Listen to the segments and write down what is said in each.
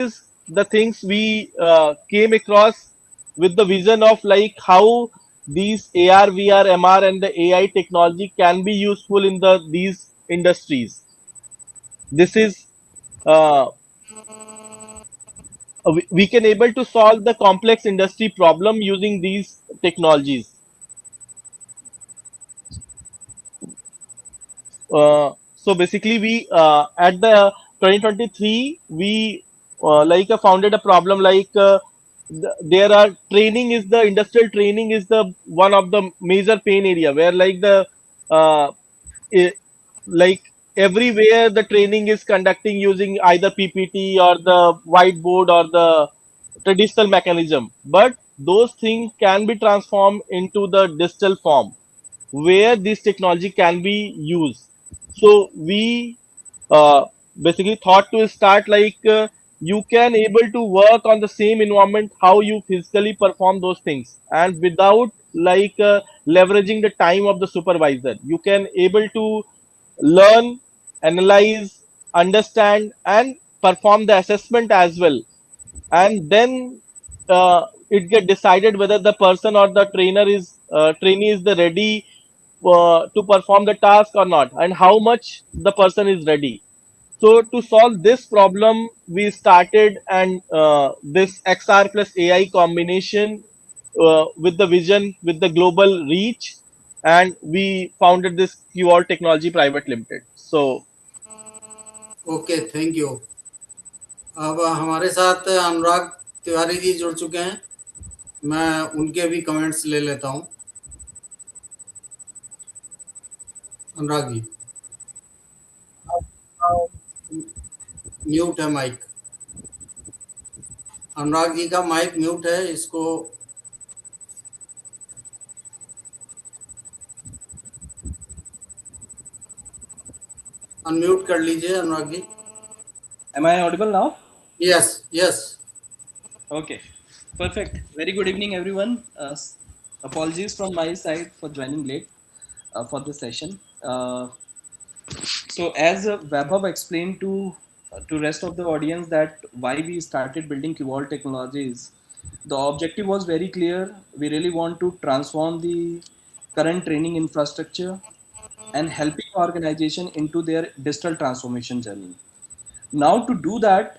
is the things we came across with the vision of like how these AR, VR, MR, and the AI technology can be useful in these industries. This is uh, we can able to solve the complex industry problem using these technologies. So basically, we at the 2023 we founded a problem there are training is the industrial training is the one of the major pain area where uh, i- like everywhere the training is conducting using either PPT or the whiteboard or the traditional mechanism, but those things can be transformed into the digital form where this technology can be used. So we uh, basically thought to start you can able to work on the same environment how you physically perform those things and without leveraging the time of the supervisor. You can able to learn, analyze, understand, and perform the assessment as well, and then it get decided whether the person or the trainee is the ready to perform the task or not, and how much the person is ready. So to solve this problem we started and this XR plus AI combination with the vision with the global reach, and we founded this QR Technology Private Limited. So okay, thank you. अब हमारे साथ अनुराग तिवारी जी जुड़ चुके हैं। मैं उनके भी comments ले लेता हूं। अनुराग जी, म्यूट है माइक। अनुराग जी का माइक म्यूट है, इसको अनम्यूट कर लीजिए Anurag ji. Am I audible now? Yes, yes. Okay, perfect. Very good evening, everyone. Apologies from my side for joining late for this session. So, as Vaibhav explained to rest of the audience that why we started building Kivol Technologies, the objective was very clear. We really want to transform the current training infrastructure and helping organization into their digital transformation journey. Now, to do that,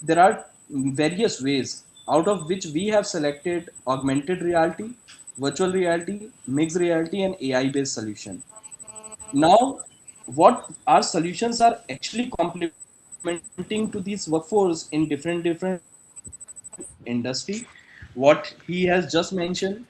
there are various ways out of which we have selected augmented reality, virtual reality, mixed reality, and AI based solution. Now, what our solutions are actually complementing to these workforce in different industry. What he has just mentioned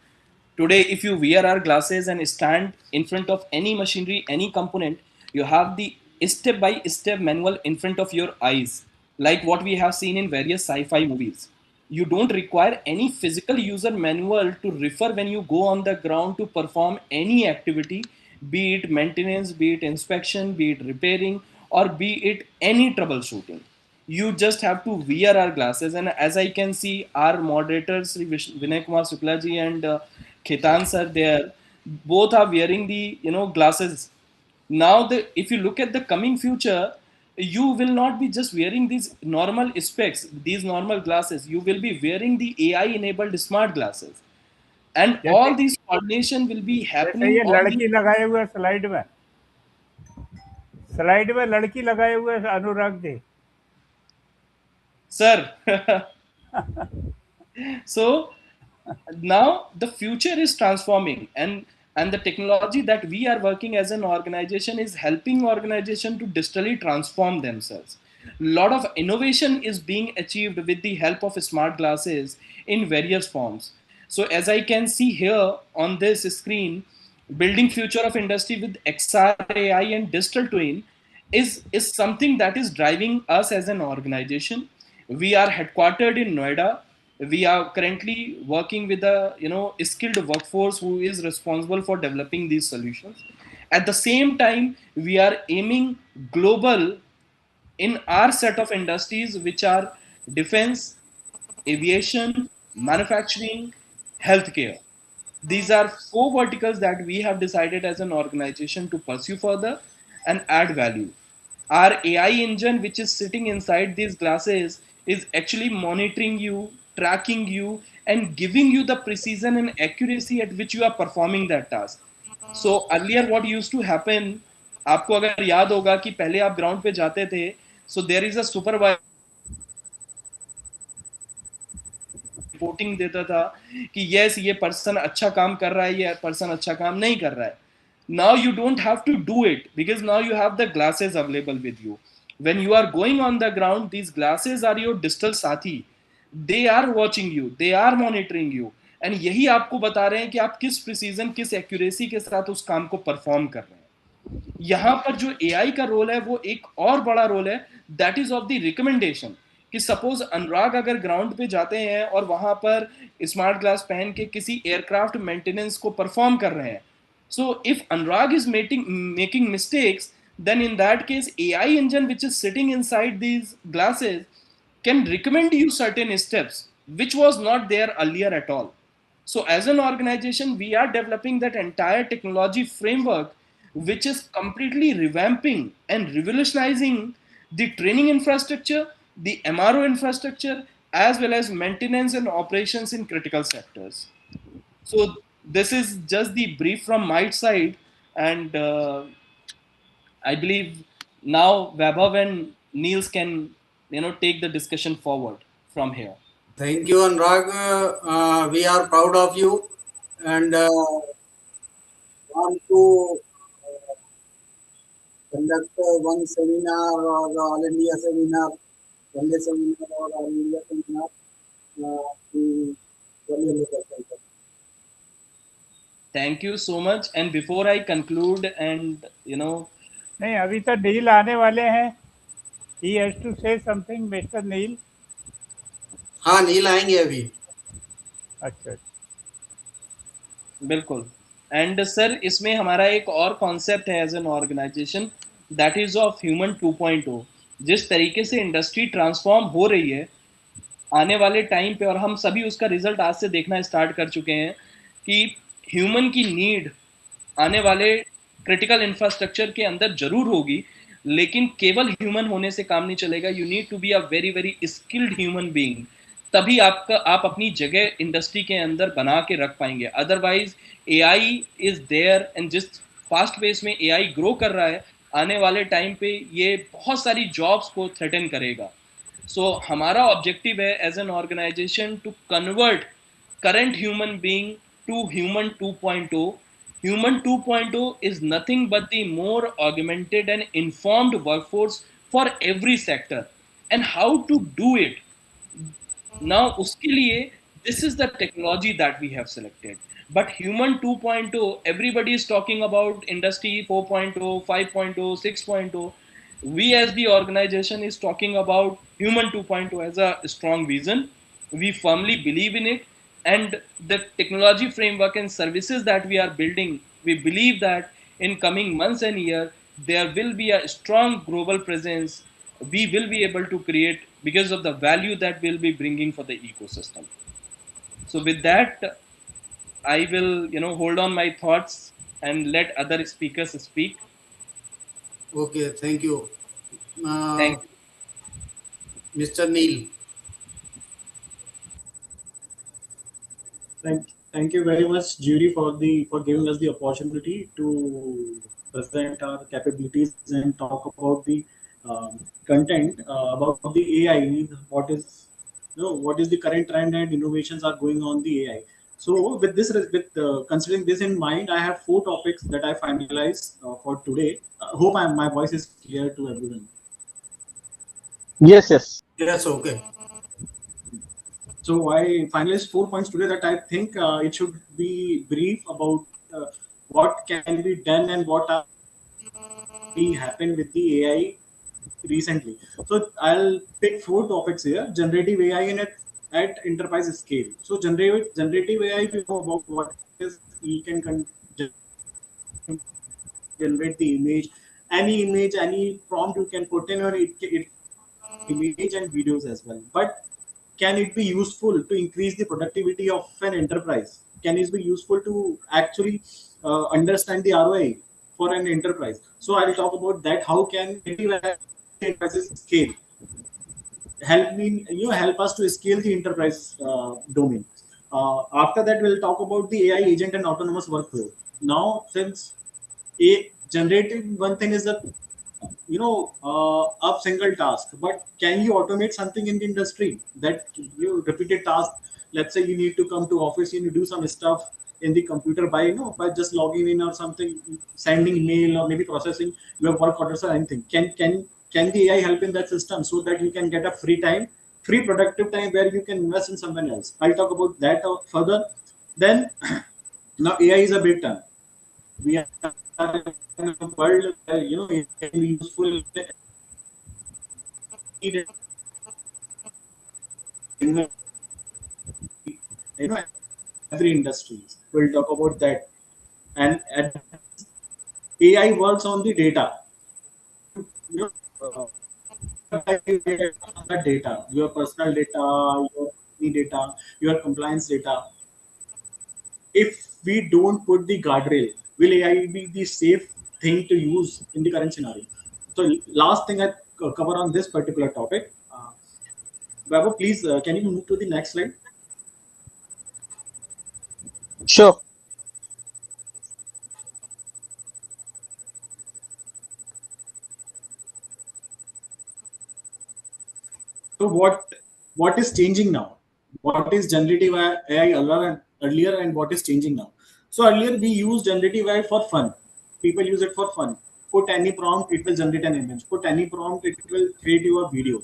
today, if you wear our glasses and stand in front of any machinery, any component, you have the step by step manual in front of your eyes, like what we have seen in various sci-fi movies. You don't require any physical user manual to refer when you go on the ground to perform any activity, be it maintenance, be it inspection, be it repairing, or be it any troubleshooting. You just have to wear our glasses, and as I can see, our moderators Sri Vinay Kumar Sukla ji and Ketan sir, there both are wearing the glasses. Now the if you look at the coming future, you will not be just wearing these normal specs, these normal glasses. You will be wearing the AI enabled smart glasses, and जैसे all these coordination will be जैसे happening ये on the लड़की लगाए हुए slide में लड़की लगाए हुए Anurag ji. sir. So now the future is transforming, and the technology that we are working as an organization is helping organization to digitally transform themselves. A lot of innovation is being achieved with the help of smart glasses in various forms. So as I can see here on this screen, building future of industry with XR, AI, and digital twin is something that is driving us as an organization. We are headquartered in Noida. We are currently working with a skilled workforce who is responsible for developing these solutions. At the same time, we are aiming global in our set of industries, which are defense, aviation, manufacturing, healthcare. These are four verticals that we have decided as an organization to pursue further and add value. Our AI engine, which is sitting inside these glasses, is actually monitoring you, tracking you, and giving you the precision and accuracy at which you are performing that task. So earlier what used to happen, आपको अगर याद होगा कि पहले आप ground पे जाते थे, so there is a supervisor reporting देता था कि यस ये पर्सन अच्छा काम कर रहा है, ये पर्सन अच्छा काम नहीं कर रहा है. Now you don't have to do it because now you have the glasses available with you. When you are going on the ground, these glasses are your digital साथी. They are watching you, they are monitoring you, and यही आपको बता रहे हैं कि आप किस precision, किस एक्यूरेसी के साथ उस काम को परफॉर्म कर रहे हैं. यहाँ पर जो एआई का रोल है वो एक और बड़ा रोल है, that is of the recommendation. कि सपोज अनुराग अगर ग्राउंड पे जाते हैं और वहां पर स्मार्ट ग्लास पहन के किसी एयरक्राफ्ट मेंटेनेंस को परफॉर्म कर रहे हैं, so if Anurag is making mistakes, then in that case AI engine which is sitting inside these glasses can recommend you certain steps which was not there earlier at all. So as an organization we are developing that entire technology framework which is completely revamping and revolutionizing the training infrastructure, the MRO infrastructure, as well as maintenance and operations in critical sectors. So this is just the brief from my side, and I believe now Vaibhav and Niels can take the discussion forward from here. Thank you, Anurag. We are proud of you and want to conduct one seminar or All India seminar, Sunday seminar or All India seminar to Delhi local center. Thank you so much. And before I conclude, and नहीं, अभी तो नील आने वाले हैं. He has to say something, Mr. नील. हाँ, नील आएंगे अभी. अच्छा. बिल्कुल. एंड सर इसमें हमारा एक और कॉन्सेप्ट है as an organization, that is of human 2.0. जिस तरीके से इंडस्ट्री ट्रांसफॉर्म हो रही है आने वाले टाइम पे, और हम सभी उसका रिजल्ट आज से देखना स्टार्ट कर चुके हैं कि ह्यूमन की नीड आने वाले क्रिटिकल इंफ्रास्ट्रक्चर के अंदर जरूर होगी, लेकिन केवल ह्यूमन होने से काम नहीं चलेगा. You need to be a very very skilled human being, तभी आप अपनी जगह इंडस्ट्री के अंदर बना के रख पाएंगे. Otherwise AI is there, and जिस फास्ट पेस में एआई ग्रो कर रहा है आने वाले टाइम पे ये बहुत सारी जॉब्स को थ्रेटन करेगा. सो हमारा ऑब्जेक्टिव है as an organization to convert current human being to human 2.0. Human 2.0 is nothing but the more augmented and informed workforce for every sector. And how to do it? Now, uske liye, this is the technology that we have selected. But human 2.0, everybody is talking about industry 4.0, 5.0, 6.0. We as the organization is talking about human 2.0 as a strong vision. We firmly believe in it, and the technology framework and services that we are building, we believe that in coming months and years there will be a strong global presence we will be able to create because of the value that we'll be bringing for the ecosystem. So with that I will hold on my thoughts and let other speakers speak. Okay, thank you. Thank you. Mr. Neil. Thank you very much, Judy, for giving us the opportunity to present our capabilities and talk about the content about the AI. What is the current trend and innovations are going on the AI. So with considering this in mind, I have 4 topics that I finalized for today. Hope my voice is clear to everyone. Yes, yes. Yes, okay. So I finalized 4 points today that I think it should be brief about what can be done and what are happened with the AI recently. So I'll pick 4 topics here. Generative AI at enterprise scale. So generative AI, we know about what is it can generate the image, any prompt you can put in, or it image and videos as well. But can it be useful to increase the productivity of an enterprise? Can it be useful to actually understand the ROI for an enterprise? So I'll talk about that. How can enterprises scale help us to scale the enterprise domain. After that, we'll talk about the AI agent and autonomous workflow. Now, since a generating one thing is a a single task, but can you automate something in the industry that you repeated task? Let's say you need to come to office, you need to do some stuff in the computer by by just logging in or something, sending email or maybe processing your work orders or anything. Can the AI help in that system so that you can get a free time, free productive time where you can invest in someone else? I'll talk about that further. Then now AI is a big term. We are in a world where it can be useful in every industry. We'll talk about that. And AI works on the data. You know, data, your personal data, your company data, your compliance data. If we don't put the guardrail, will AI be the safe thing to use in the current scenario? So last thing I cover on this particular topic. Vaibhav, please, can you move to the next slide? Sure. So what is changing now? What is generative AI earlier and what is changing now? So earlier we used generative AI for fun. People use it for fun. Put any prompt, it will generate an image. Put any prompt, it will create you a video.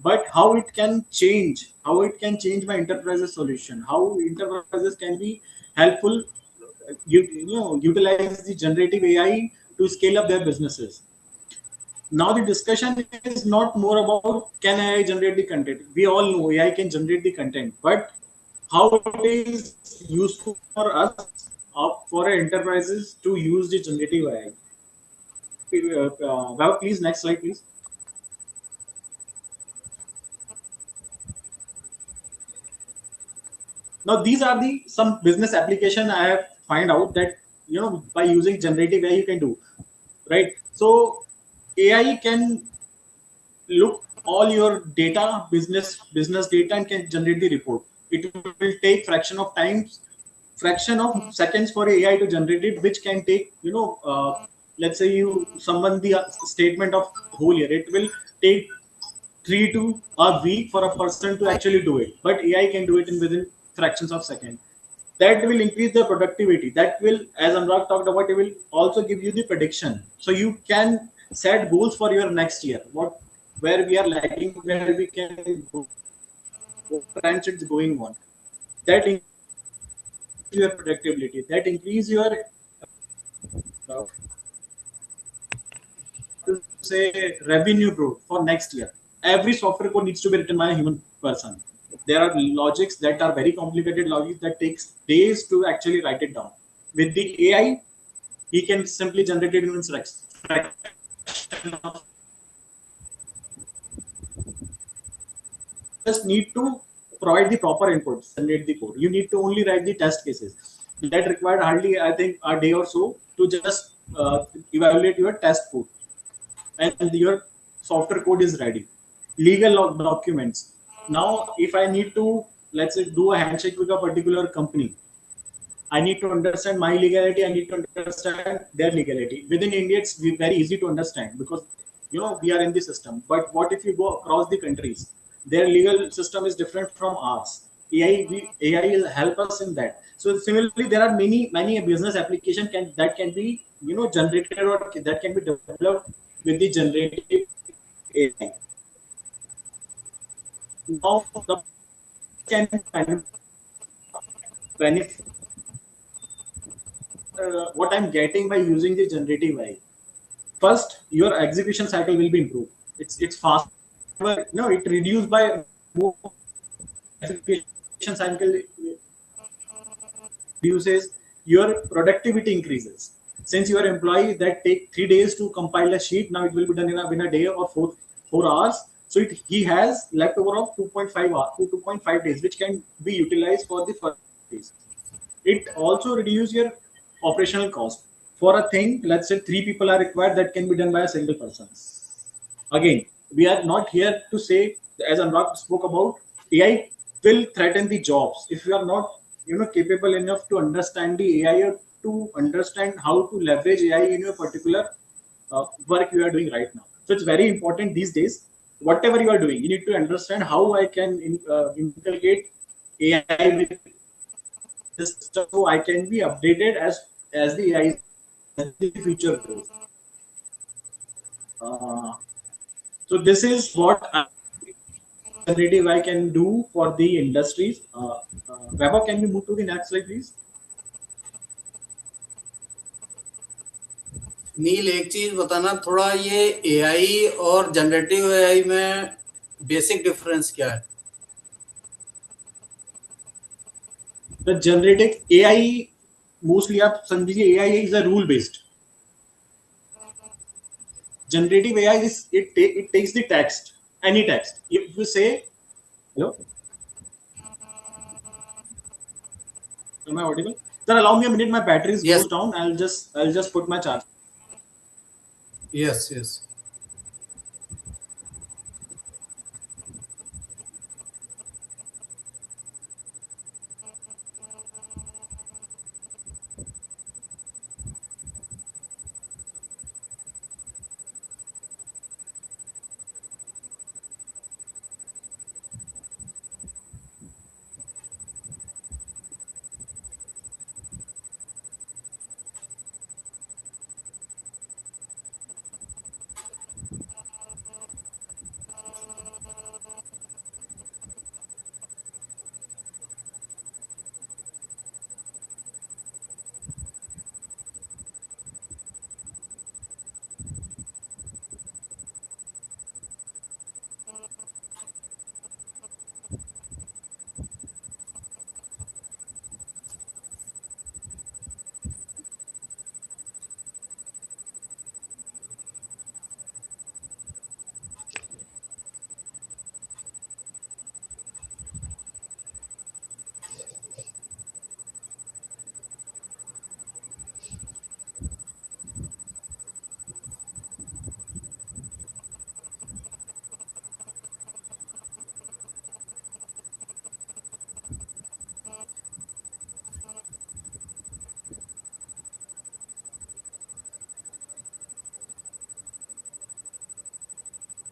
But how it can change? How it can change my enterprises solution? How enterprises can be helpful? Utilize the generative AI to scale up their businesses. Now the discussion is not more about can AI generate the content. We all know AI can generate the content, but how it is useful for us, for our enterprises to use the generative AI. Well, please, next slide, please. Now these are the some business application I have find out that by using generative AI you can do, right? So AI can look all your data, business data, and can generate the report. It will take fraction of times, fraction of seconds for AI to generate it, which can take let's say someone the statement of whole year. It will take 3 to a week for a person to actually do it, but AI can do it in within fractions of second. That will increase the productivity. That will, as Anurag talked about, it will also give you the prediction. So you can set goals for your next year. Where we are lacking, where we can go, what branch it's going on. That increase your productivity. That increase your to say revenue growth for next year. Every software code needs to be written by a human person. There are logics that are very complicated logics that takes days to actually write it down. With the AI, he can simply generate it in fraction of. Just need to provide the proper inputs, generate the code. You need to only write the test cases. That required hardly, I think, a day or so to just evaluate your test code, and your software code is ready. Legal documents. Now, if I need to, let's say, do a handshake with a particular company, I need to understand my legality. I need to understand their legality. Within India, it's very easy to understand because we are in the system. But what if you go across the countries? Their legal system is different from ours. AI will help us in that. So similarly, there are many business application that can be generated or that can be developed with the generative AI. Now the can benefit what I'm getting by using the generative AI. First, your execution cycle will be improved. It's fast. No, it reduced by more execution cycle reduces, your productivity increases. Since your employee that take 3 days to compile a sheet, now it will be done in a day or 4 hours. So he has leftover of 2.5 hours, 2.5 days, which can be utilized for the first days. It also reduces your operational cost. For a thing, let's say 3 people are required, that can be done by a single person. Again, we are not here to say, as Anurag spoke about, AI will threaten the jobs if you are not, capable enough to understand the AI or to understand how to leverage AI in your particular work you are doing right now. So it's very important these days. Whatever you are doing, you need to understand how I can inculcate AI with the system so I can be updated as the AI, as the future grows. Uh, so this is what generative I can do for the industries. Vaibhav, can we move to the next slide, please? नील, एक चीज बताना थोड़ा, ये AI और generative AI में basic difference क्या है? The generative AI, mostly आप समझिए AI is a rule based. Generative AI is it takes the text, any text. If you say, hello, am I audible? Sir, allow me a minute. My battery is Yes. goes down. I'll just put my charge. Yes, yes.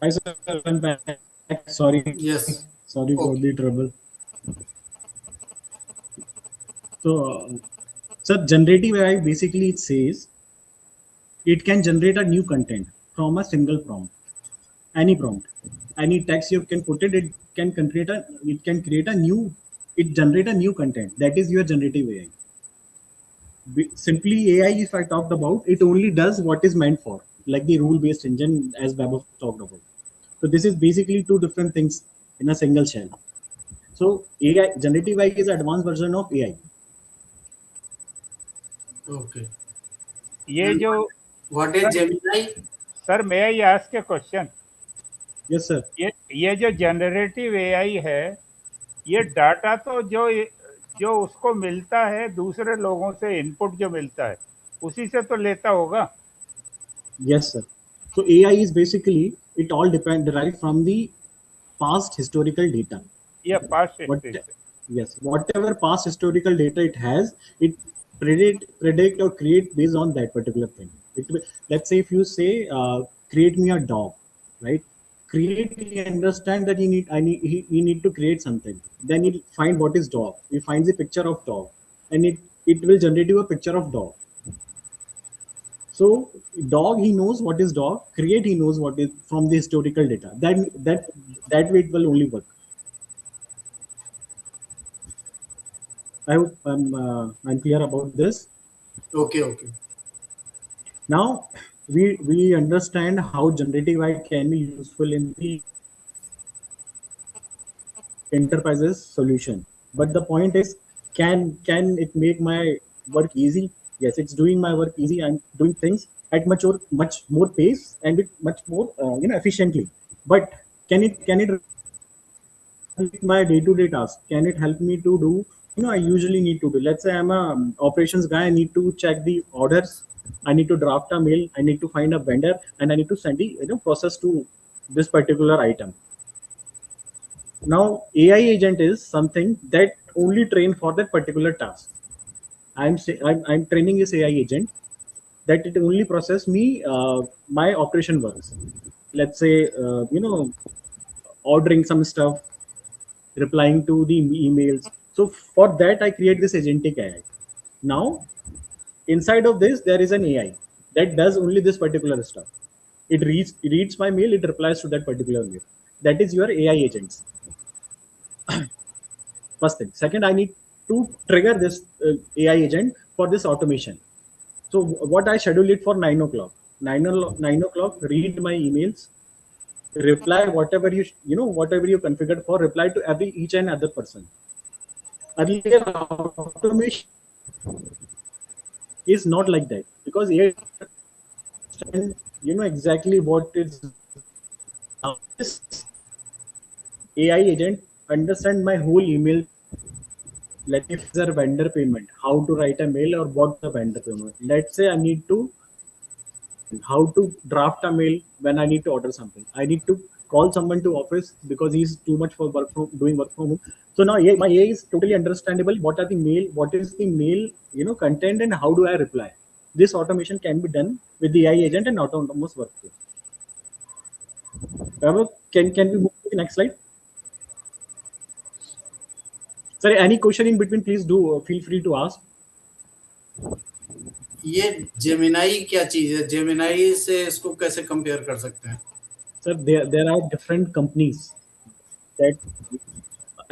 Hi, sir. I'm back. Sorry. Yes. Sorry for Okay. the trouble. So, sir, generative AI basically it says it can generate a new content from a single prompt, any prompt, any text you can put it. It can create a new, it generate a new content. That is your generative AI. Simply AI, if I talked about, it only does what is meant for, like the rule-based engine as Vaibhav talked about. So this is basically two different things in a single shell. So AI, generative AI is advanced version of AI. Okay. ये And जो what is Gemini? Sir, may I ask a question? Yes, sir. ये जो generative AI है, ये data तो जो उसको मिलता है दूसरे लोगों से, इनपुट जो मिलता है उसी से तो लेता होगा. Yes, sir. So AI is basically it all derived from the past historical data. ये past What history. yes, whatever past historical data it has, it predict or create based on that particular thing. Let's say if you say create me a dog, right? Create, he understand that he need to create something. Then he find what is dog. He finds a picture of dog, and it will generate you a picture of dog. So dog, he knows what is dog. Create, he knows what is from the historical data. That way it will only work. I hope I'm clear about this. Okay, okay. Now we understand how generative AI can be useful in the enterprises solution. But the point is, can it make my work easy? Yes, it's doing my work easy. I'm doing things at much more pace and with much more efficiently. But can it complete my day-to-day task? Can it help me to do, I usually need to do? Let's say I'm a operations guy. I need to check the orders. I need to draft a mail. I need to find a vendor, and I need to send the process to this particular item. Now AI agent is something that only train for that particular task. I'm training this AI agent that it only process me my operation works. Let's say ordering some stuff, replying to the emails. So for that I create this agentic AI. Now inside of this there is an AI that does only this particular stuff. It reads my mail, it replies to that particular mail. That is your AI agents. First thing. Second, I need to trigger this AI agent for this automation. So what I schedule it for 9 o'clock. 9 o'clock, read my emails, reply whatever whatever you configured for, reply to every each and other person. Earlier automation is not like that because AI understand, exactly what is. Now this AI agent understand my whole email. Let's say if it's a vendor payment, how to write a mail or what the vendor payment. Let's say I need to how to draft a mail when I need to order something. I need to call someone to office because he's too much for doing work from home. So now my AI is totally understandable. What are the mail? What is the mail? Content and how do I reply? This automation can be done with the AI agent and autonomous workflow. Can we move to the next slide? Sorry, any question in between, please do feel free to ask. ये Gemini क्या चीज है? Gemini से इसको कैसे compare कर सकते हैं? Sir, there are different companies that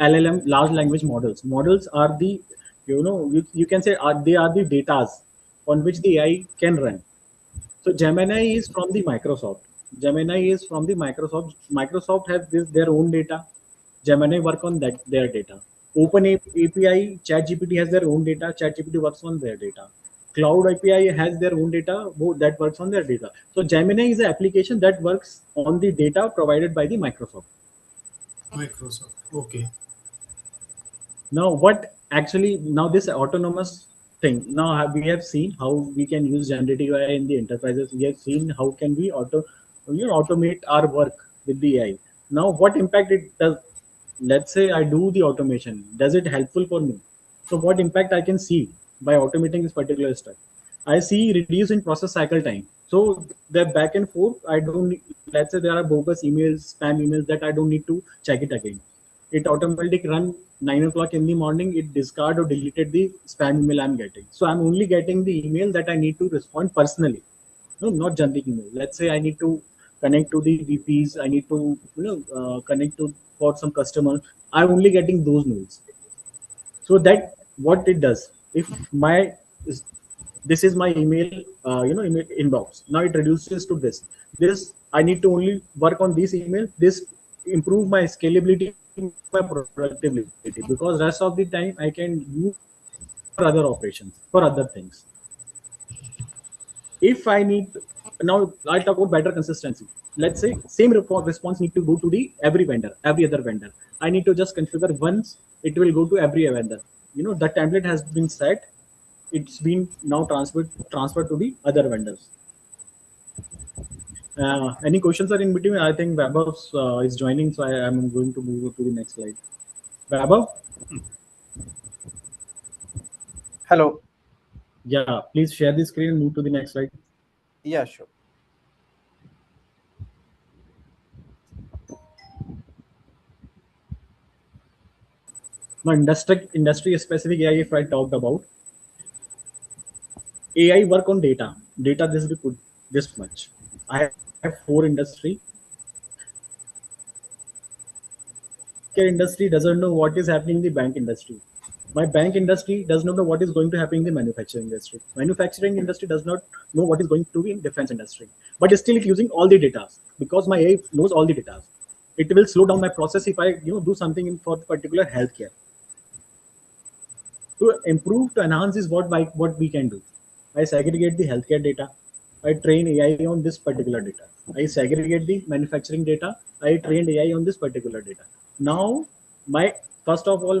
LLM, large language models. Models are the, you can say they are the datas on which the AI can run. So Gemini is from the Microsoft. Gemini is from the Microsoft. Microsoft has their own data. Gemini work on their data. Open API, ChatGPT has their own data. ChatGPT works on their data. Cloud API has their own data that works on their data. So Gemini is an application that works on the data provided by the Microsoft. Okay. Now this autonomous thing. Now we have seen how we can use generative AI in the enterprises. We have seen how can we automate our work with the AI. Now what impact it does? Let's say I do the automation. Does it helpful for me? So what impact I can see by automating this particular step? I see reduce in process cycle time. So the back and forth, I don't. Let's say there are bogus emails, spam emails that I don't need to check it again. It automatically run 9 o'clock in the morning. It discard or deleted the spam email I'm getting. So I'm only getting the email that I need to respond personally. No, not generic email. Let's say I need to connect to the VPs. I need to connect to for some customer. I'm only getting those mails. So that what it does. If this is my email, email inbox. Now it reduces to this. This I need to only work on this email. This improve my scalability, my productivity, because rest of the time I can use for other operations, for other things. If I need now, I'll talk about better consistency. Let's say same response need to go to the every other vendor. I need to just configure once. It will go to every vendor. The template has been set. It's been now transferred to the other vendors. Any questions are in between? I think Vaibhav is joining, so I am going to move to the next slide. Vaibhav? Hello. Yeah, please share the screen and move to the next slide. Yeah, sure. Now, industry specific AI, if I talked about, AI work on data. Data this we put this much. I have 4 industry. Industry doesn't know what is happening in the bank industry. My bank industry does not know what is going to happen in the manufacturing industry. Manufacturing industry does not know what is going to be in defense industry. But still it's using all the data because my AI knows all the data. It will slow down my process if I do something for particular healthcare. To improve, to enhance is what we can do. I segregate the healthcare data. I train AI on this particular data. I segregate the manufacturing data. I train AI on this particular data. Now, first of all,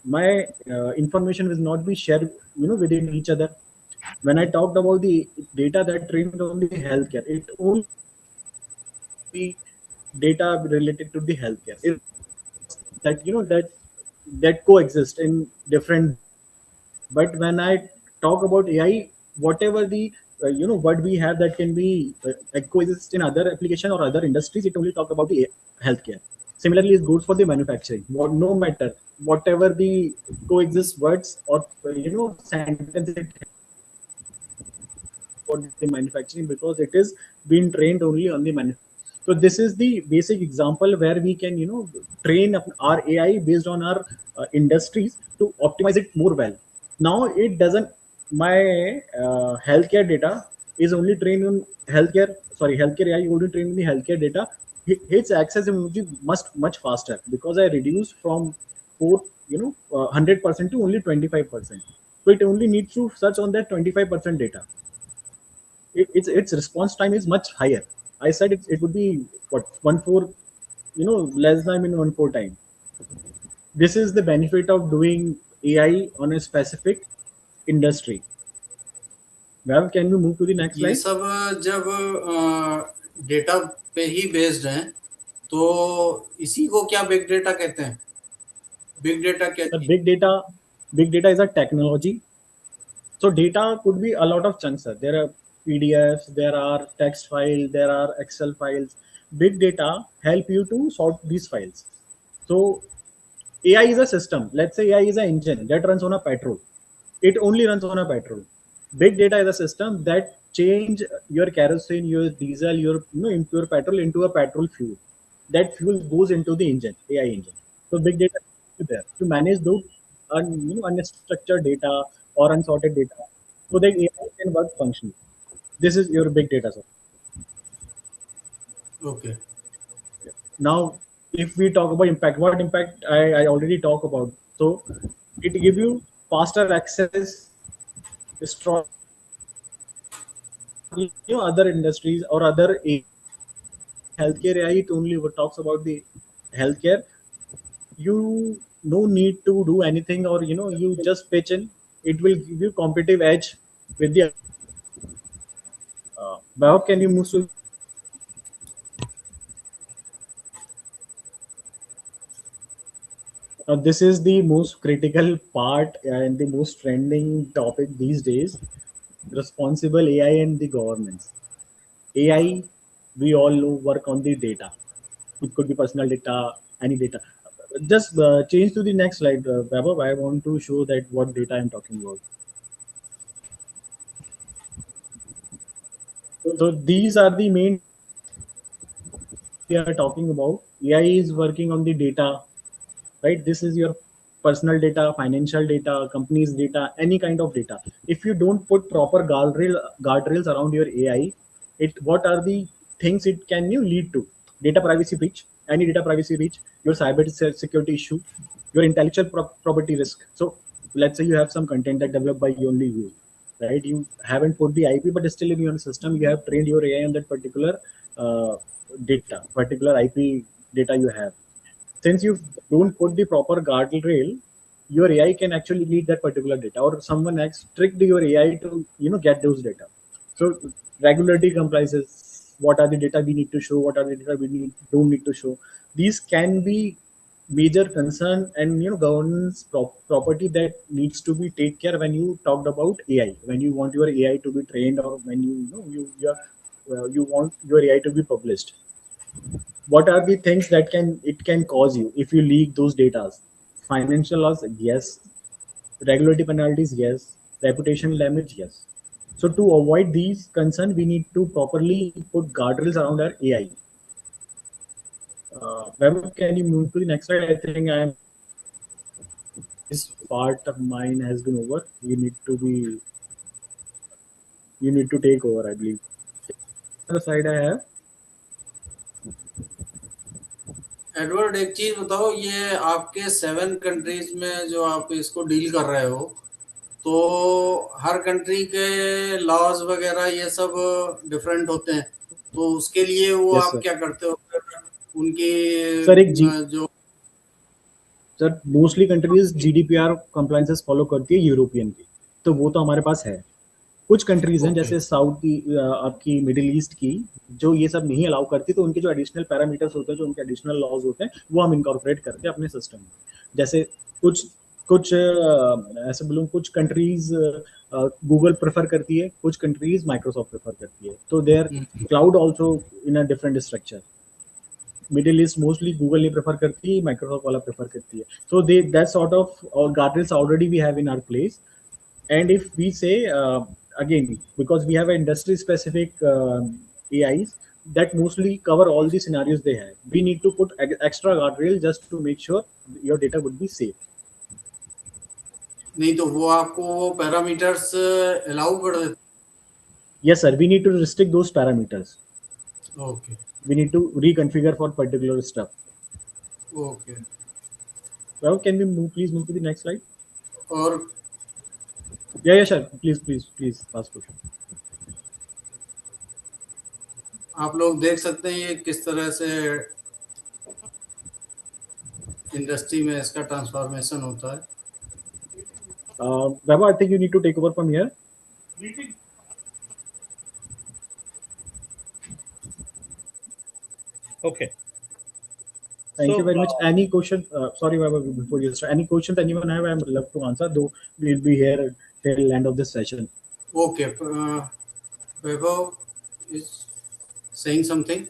my information will not be shared, within each other. When I talked about the data that trained on the healthcare, it only be data related to the healthcare. That that coexist in different. But when I talk about AI, whatever the what we have that can be coexist in other application or other industries, it only talk about the healthcare. Similarly, it goes for the manufacturing. No matter whatever the coexist words or sentence it for the manufacturing, because it is being trained only on the manufacturing. So this is the basic example where we can train our AI based on our industries to optimize it more well. Now it doesn't. My healthcare data is only trained on healthcare. Sorry, healthcare AI only trained in the healthcare data. Its accessibility much faster because I reduced from 100% to only 25%. So it only needs to search on that 25% data. Its response time is much higher. I said it would be what 1/4, less than in 1/4 time. This is the benefit of doing AI on a specific industry. Well, can we move to the next ये slide? सब जब data पे ही based हैं तो इसी को क्या big data कहते हैं? बिग डेटा क्या The चीज? big data is a technology. So data could be a lot of chunks, sir. There are PDFs, there are text files, there are Excel files. Big data help you to sort these files. So AI is a system. Let's say AI is an engine that runs on a petrol. It only runs on a petrol. Big data is a system that change your kerosene, your diesel, your impure petrol into a petrol fuel. That fuel goes into the engine, AI engine. So big data is there to manage those unstructured data or unsorted data, so that AI can work functionally. This is your big data, sir. Okay. Now, if we talk about impact, what impact I already talked about. So it give you faster access, strong other industries or other healthcare AI. It only talks about the healthcare. You no need to do anything, or you just pitch in. It will give you competitive edge with the. How can you move to? This is the most critical part and the most trending topic these days: responsible AI and the governance. AI, we all know, work on the data. It could be personal data, any data. Just change to the next slide, Vaibhav. I want to show that what data I'm talking about. So these are the main we are talking about. AI is working on the data, right? This is your personal data, financial data, company's data, any kind of data. If you don't put proper guardrails around your AI, what are the things it can lead to? Data privacy breach, any data privacy breach, your cyber security issue, your intellectual property risk. So let's say you have some content that developed by only you, right? You haven't put the IP, but still in your system, you have trained your AI on that particular particular IP data you have. Since you don't put the proper guardrail, your AI can actually lead that particular data, or someone else tricked your AI to get those data. So regularity compliances, what are the data we need to show, what are the data we don't need to show. These can be major concern and governance property that needs to be take care when you talked about AI. When you want your AI to be trained, or when you want your AI to be published, what are the things that can cause you if you leak those data? Financial loss, yes. Regulatory penalties, yes. Reputation damage, yes. So to avoid these concerns, we need to properly put guardrails around our AI. Vaibhav, can you move to the next slide? I think this part of mine has been over. You need to take over, I believe. The slide I have. Edward, एक चीज बताओ, ये आपके 7 countries में जो आप इसको deal कर रहे हो, तो हर कंट्री के लॉज वगैरह ये सब डिफरेंट होते हैं, तो उसके लिए वो Yes, आप sir. क्या करते हो? उनकी सर एक जी जो sir mostly countries GDPR compliances follow करती है यूरोपियन की, तो वो तो हमारे पास है. कुछ कंट्रीज हैं Okay. जैसे साउथ की आपकी मिडिल ईस्ट की, जो ये सब नहीं अलाउ करती, तो उनके जो एडिशनल पैरामीटर्स होते हैं, जो उनके एडिशनल लॉज होते हैं, वो हम इनकॉर्पोरेट करते हैं अपने सिस्टम में. जैसे कुछ कुछ ऐसे बोलूँ, कुछ कंट्रीज गूगल प्रेफर करती है, कुछ कंट्रीज माइक्रोसॉफ्ट प्रेफर करती है, तो their cloud also in a different structure. Middle east mostly Google नहीं प्रेफर करती, माइक्रोसॉफ्ट वाला प्रेफर करती है. So they that sort of or guardrails already we have in our place. And if we say again, because we have an industry specific AIs that mostly cover all the scenarios they have, we need to put extra guardrail just to make sure your data would be safe. नहीं तो वो आपको वो parameters allow कर देते. Yes sir, we need to restrict those parameters. Okay. We need to reconfigure for particular stuff. Okay. Well, can we please move to the next slide? और Yeah sure, please ask question. आप लोग देख सकते हैं ये किस तरह से इंडस्ट्री में इसका ट्रांसफॉर्मेशन होता है. Vaibhav, I think you need to take over from here. Okay. Thank So, you very much. Any question? Sorry, Vaibhav, before you start, any questions anyone have? I would love to answer. Though we'll be here till end of this session. Okay. Vaibhav is saying something.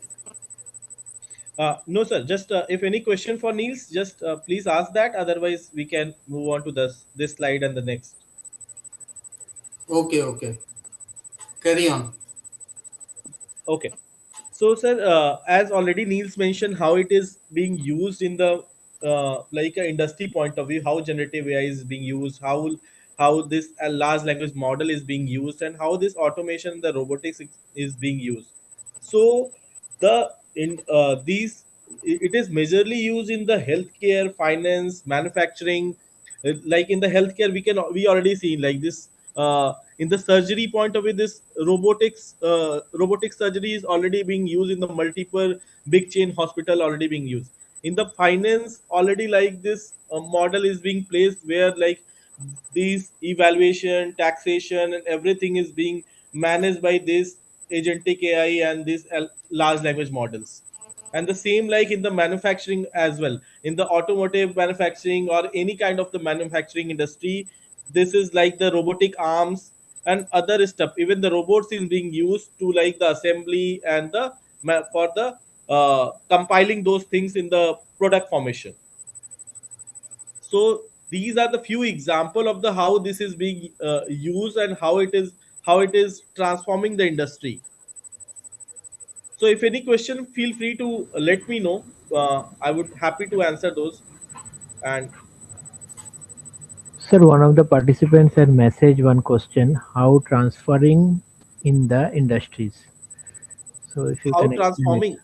No, sir. Just if any question for Niels, just please ask that. Otherwise, we can move on to this slide and the next. Okay. Okay. Carry on. Okay. So, sir, as already Niels mentioned, how it is being used in the like a industry point of view, how generative AI is being used, how this large language model is being used, and how this automation, the robotics is being used. So, the in these it is majorly used in the healthcare, finance, manufacturing. Like in the healthcare, we already seen like this. In the surgery point of view, this robotic surgery is already being used in the multiple big chain hospital, already being used in the finance. Already like this model is being placed where like these evaluation, taxation, and everything is being managed by this agentic AI and these large language models. And the same like in the manufacturing as well, in the automotive manufacturing or any kind of the manufacturing industry, this is like the robotic arms and other stuff. Even the robots is being used to like the assembly and the for the compiling those things in the product formation. So these are the few example of the how this is being used and how it is transforming the industry. So if any question, feel free to let me know. I would happy to answer those. And Sir, one of the participants had messaged one question: how transferring in the industries. So if you how can explain it. transforming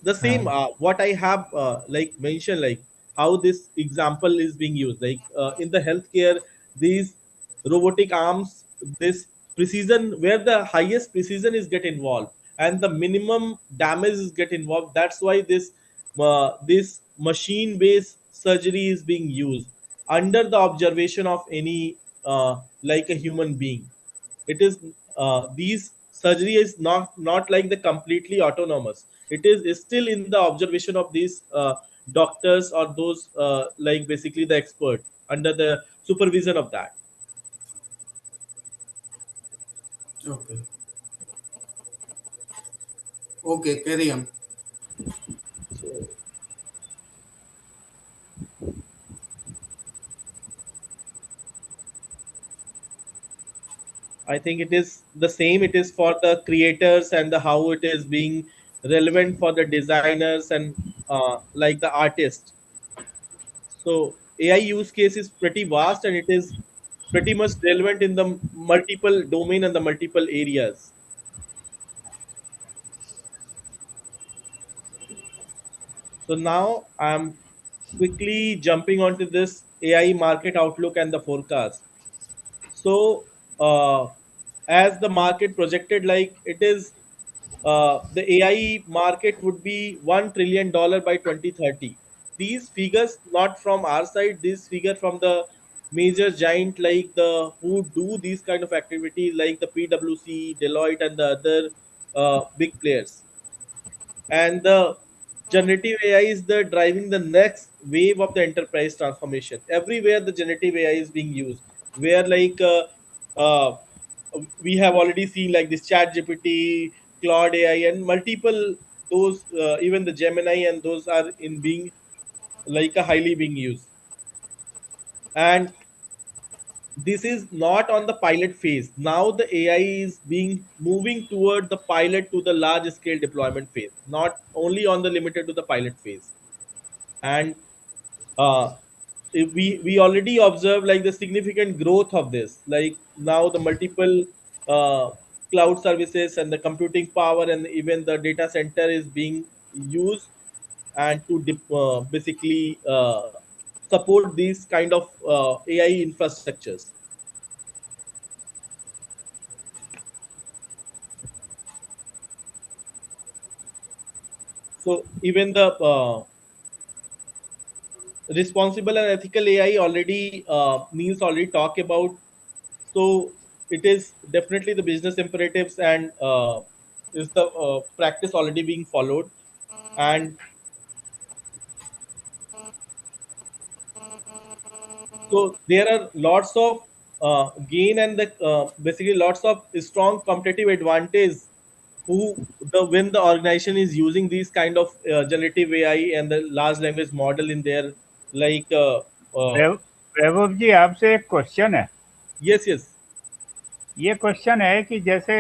the same what I have like mentioned, like how this example is being used, like in the healthcare, these robotic arms, this precision where the highest precision is get involved and the minimum damage is get involved. That's why this machine based surgery is being used under the observation of any like a human being. It is these surgery is not like the completely autonomous. It is still in the observation of these doctors or those like basically the expert under the supervision of that. Okay. Okay. Carry on. So I think it is the same. It is for the creators and the how it is being relevant for the designers and like the artists. So AI use case is pretty vast and it is pretty much relevant in the multiple domain and the multiple areas. So now I'm quickly jumping onto this AI market outlook and the forecast. So as the market projected, like it is the AI market would be $1 trillion by 2030. These figures not from our side, these figure from the major giant like the who do these kind of activities like the PwC, Deloitte, and the other big players. And the generative AI is the driving the next wave of the enterprise transformation. Everywhere the generative AI is being used, where uh, we have already seen like this Chat GPT, Claude AI, and multiple those even the Gemini and those are in being like a highly being used. And this is not on the pilot phase. Now the AI is being moving toward the pilot to the large scale deployment phase, not only on the limited to the pilot phase. And uh, if we already observe like the significant growth of this, like now the multiple uh, cloud services and the computing power and even the data center is being used and to basically support these kind of AI infrastructures. So even the responsible and ethical AI already Niels already talk about. So it is definitely the business imperatives and is the practice already being followed. And so there are lots of gain and the basically lots of strong competitive advantage who the when the organization is using these kind of generative AI and the large language model in their like वैभव वैभव जी आपसे एक question है। yes, yes, ये question है कि जैसे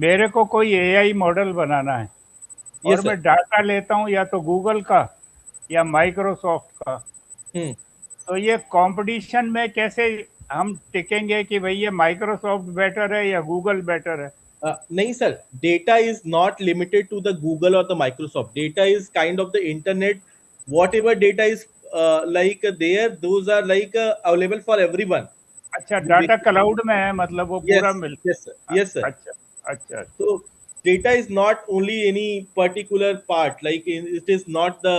मेरे को कोई एआई मॉडल बनाना है और yes, sir. मैं डाटा लेता हूँ या तो गूगल का या माइक्रोसॉफ्ट का, Hmm. तो ये कंपटीशन में कैसे हम टिकेंगे कि भाई ये माइक्रोसॉफ्ट बेटर है या गूगल बेटर है? Nahi, sir. Data is not limited to the Google or the Microsoft. Data is kind of the internet. Whatever data is like there, those are like available for everyone. अच्छा, data cloud में है, मतलब वो पूरा Yes, मिल। yes, sir. Yes, sir. अच्छा अच्छा। So data is not only any particular part. Like it is not the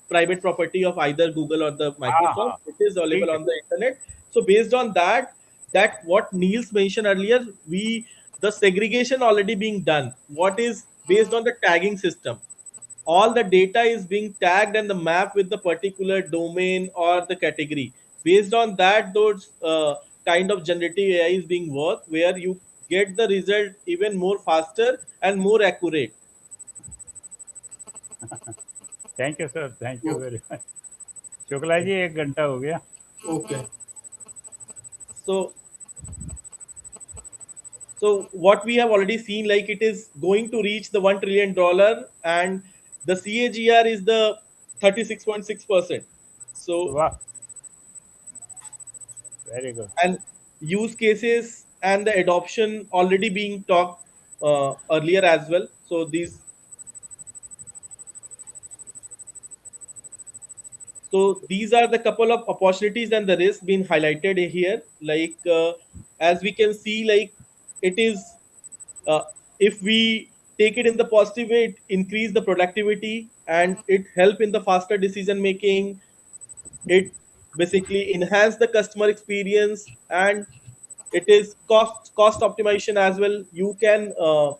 private property of either Google or the हाँ Microsoft. हाँ, It is available ठीक है। on the internet. So based on that, that what Niels mentioned earlier, we the segregation already being done. What is based on the tagging system. All the data is being tagged and the map with the particular domain or the category. Based on that, those kind of generative AI is being worked where you get the result even more faster and more accurate. Thank you sir, thank you ओ- very much. Shukla ji, 1 घंटा हो गया। Okay. So, so what we have already seen, like it is going to reach the $1 trillion, and the CAGR is the 36.6%. So वाह, very good. and use cases and the adoption already being talked earlier as well. So these are the couple of opportunities and the risks being highlighted here. Like as we can see, like it is uh, if we take it in the positive way, it increase the productivity and it help in the faster decision making. It basically enhance the customer experience and it is cost optimization as well. You can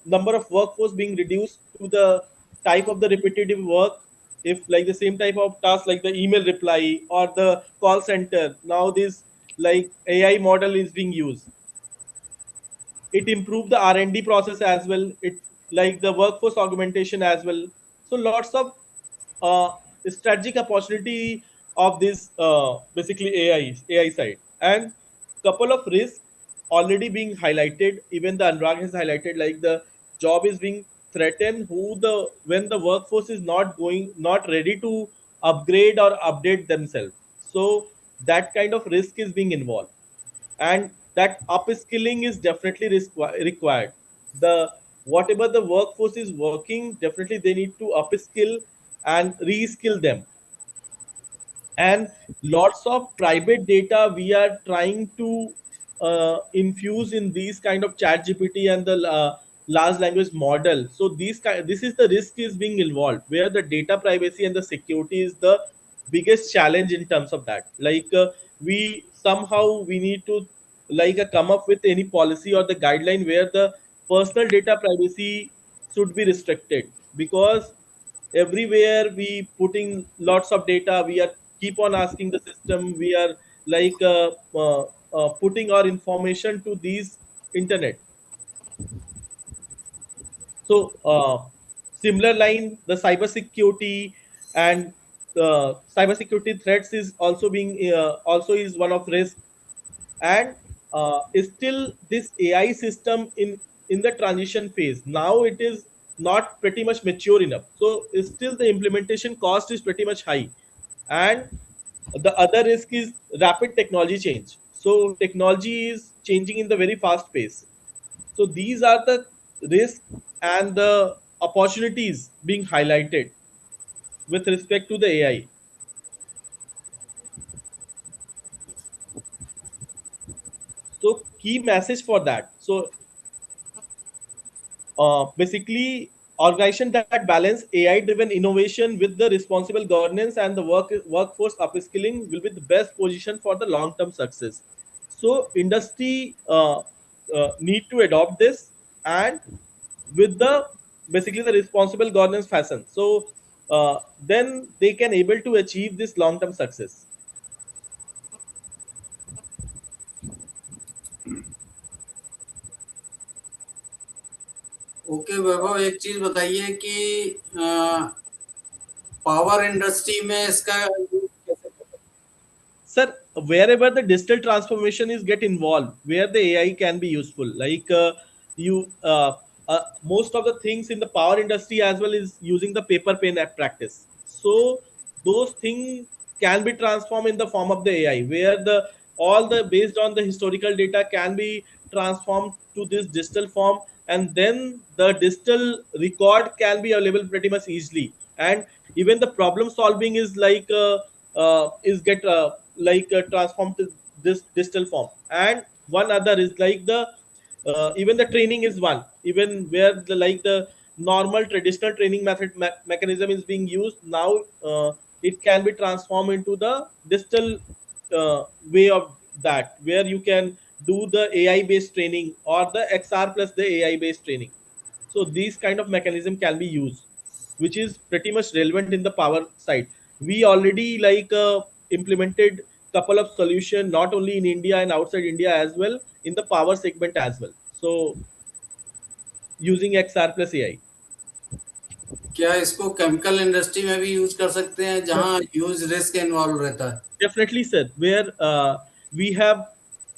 number of workforce being reduced to the type of the repetitive work. If like the same type of task like the email reply or the call center, now this like AI model is being used. It improved the R&D process as well. It like the workforce augmentation as well. So lots of uh, strategic opportunity of this basically AI side, and couple of risks already being highlighted. Even the Anurag has highlighted like the job is being threatened who the when the workforce is not ready to upgrade or update themselves. So that kind of risk is being involved, and that upskilling is definitely required. The whatever the workforce is working, definitely they need to upskill and reskill them. And lots of private data we are trying to infuse in these kind of chat gpt and the large language model. So this is the risk is being involved where the data privacy and the security is the biggest challenge in terms of that. Like we somehow we need to like come up with any policy or the guideline where the personal data privacy should be restricted, because everywhere we putting lots of data, we are keep on asking the system, we are like putting our information to these internet. So similar line, the cybersecurity and cybersecurity threats is also being also is one of risk. And is still this AI system in the transition phase. Now it is not pretty much mature enough, so still the implementation cost is pretty much high. And the other risk is rapid technology change. So technology is changing in the very fast pace. So these are the risks and the opportunities being highlighted with respect to the AI. So key message for that. So basically, organization that balance AI-driven innovation with the responsible governance and the workforce upskilling will be the best position for the long-term success. So industry need to adopt this, and with the basically the responsible governance fashion. So then they can able to achieve this long-term success. Okay Vaibhav, एक चीज बताइए कि power industry में इसका use कैसे कर सकते हैं? Sir, wherever the digital transformation is get involved, where the AI can be useful, like you most of the things in the power industry as well is using the paper pen at practice. So those things can be transformed in the form of the AI, where the all the based on the historical data can be transformed to this digital form, and then the digital record can be available pretty much easily. And even the problem solving is like is get transformed to this digital form. And one other is like the even the training is one, even where the like the normal traditional training mechanism is being used now, it can be transformed into the digital way of that, where you can do the AI based training or the XR plus the AI based training. So these kind of mechanism can be used, which is pretty much relevant in the power side. We already like implemented couple of solution not only in India and outside India as well, in the power segment as well. So using XR plus AI. क्या इसको chemical industry में भी use कर सकते हैं जहां huge risk involve रहता है? Definitely, sir. Where we have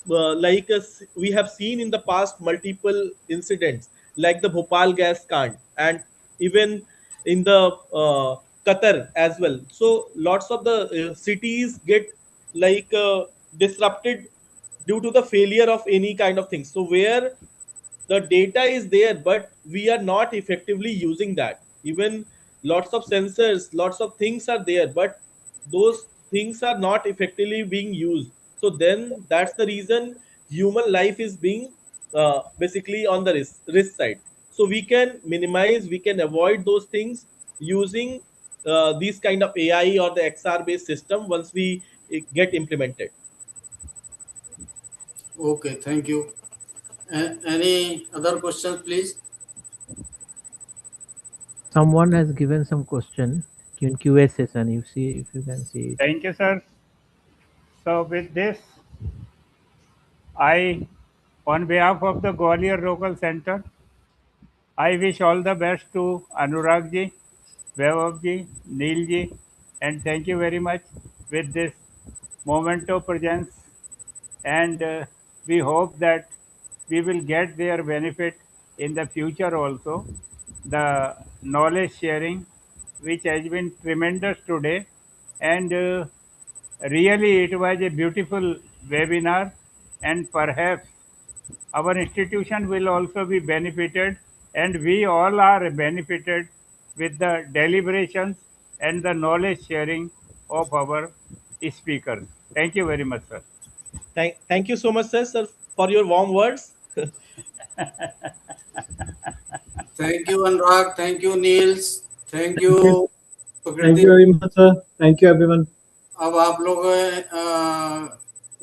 we have seen in the past multiple incidents like the Bhopal gas plant, and even in the Qatar as well. So lots of the cities get like disrupted due to the failure of any kind of thing. So where the data is there, but we are not effectively using that. Even lots of sensors, lots of things are there, but those things are not effectively being used. So then that's the reason human life is being basically on the risk side. So we can minimize, we can avoid those things using these kind of AI or the XR based system once we get implemented. Okay, thank you. Any other questions, please? Someone has given some question in QA session. You see, if you can see it. Thank you, sir. So with this, I, on behalf of the Gwalior Local Center, I wish all the best to Anurag ji, Vaibhav ji, Neil ji, and thank you very much with this moment of presence. And we hope that we will get their benefit in the future also. The knowledge sharing, which has been tremendous today, and really it was a beautiful webinar, and perhaps our institution will also be benefited, and we all are benefited with the deliberations and the knowledge sharing of our speakers. Thank you very much, sir. Thank you so much, sir, for your warm words. Thank you, Anurag. Thank you, Niels. Thank you, Thank Prakriti. you very much, sir. Thank you, everyone. अब आप लोग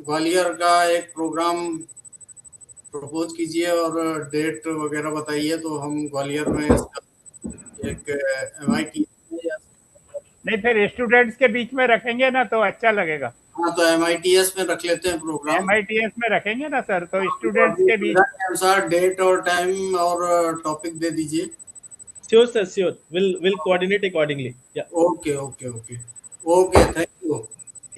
ग्वालियर का एक programme propose कीजिए और date वगैरह बताइए, तो हम ग्वालियर में इसका एक MIT या नहीं, फिर स्टूडेंट्स के बीच में रखेंगे ना तो अच्छा लगेगा। हाँ, तो MITS में रख लेते हैं प्रोग्राम। MITS में रखेंगे ना सर, तो तो स्टूडेंट्स अपनी के बीच। सुविधा के अनुसार डेट और टाइम और टॉपिक दे दीजिए। Sure, sir. Sure. We'll coordinate accordingly. Yeah. Okay okay okay okay, thank you.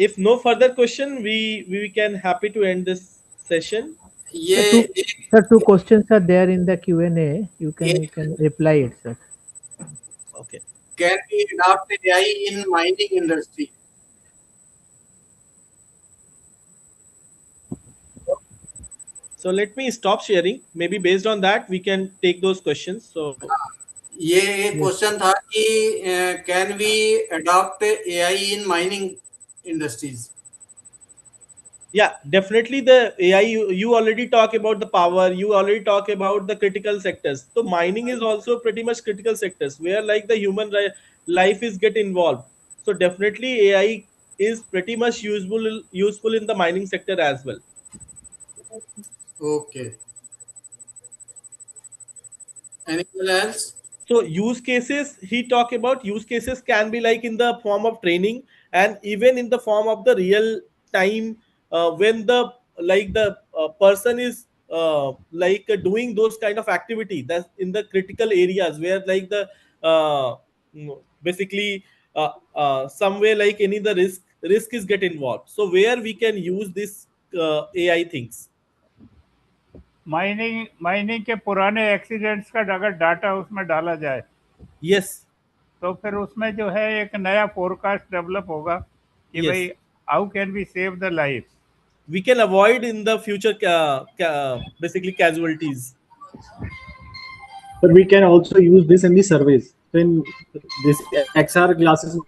If no further question, we can happy to end this session. ये Sir, two questions are there in the Q&A. You एक can reply it, sir. Okay. Can be adopt AI in mining industry? So let me stop sharing. Maybe based on that, we can take those questions. So ये एक question था कि can we adopt AI in mining industries? yeah, definitely the AI. You already talk about the power. You already talk about the critical sectors. So mining is also pretty much critical sectors where like the human life is get involved. So definitely AI is pretty much useful in the mining sector as well. Okay, anything else? So use cases, he talk about use cases can be like in the form of training and even in the form of the real time when the like the person is doing those kind of activity that's in the critical areas where like the basically somewhere like any the risk is get involved. So where we can use this AI things. Mining के पुराने accidents का अगर data उसमें डाला जाए Yes, तो फिर उसमें जो है एक नया फोरकास्ट डेवलप होगा कि yes. भाई how can we save the life. We can avoid in the future basically casualties. But we can also use this in the surveys. When this XR glasses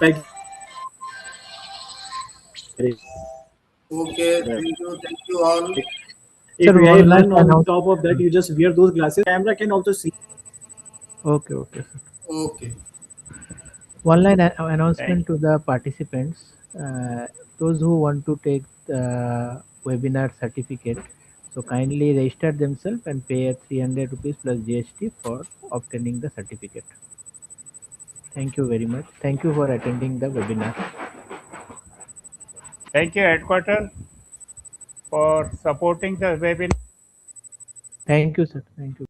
like okay, thank you all. if Sir, you have one last one on announce- top of that, you just wear those glasses. Camera can also see. Okay, okay, sir. Okay, One line announcement to the participants. Those who want to take the webinar certificate, so kindly register themselves and pay 300 rupees plus GST for obtaining the certificate. Thank you very much. Thank you for attending the webinar. Thank you headquarter for supporting the webinar. Thank you, sir. Thank you.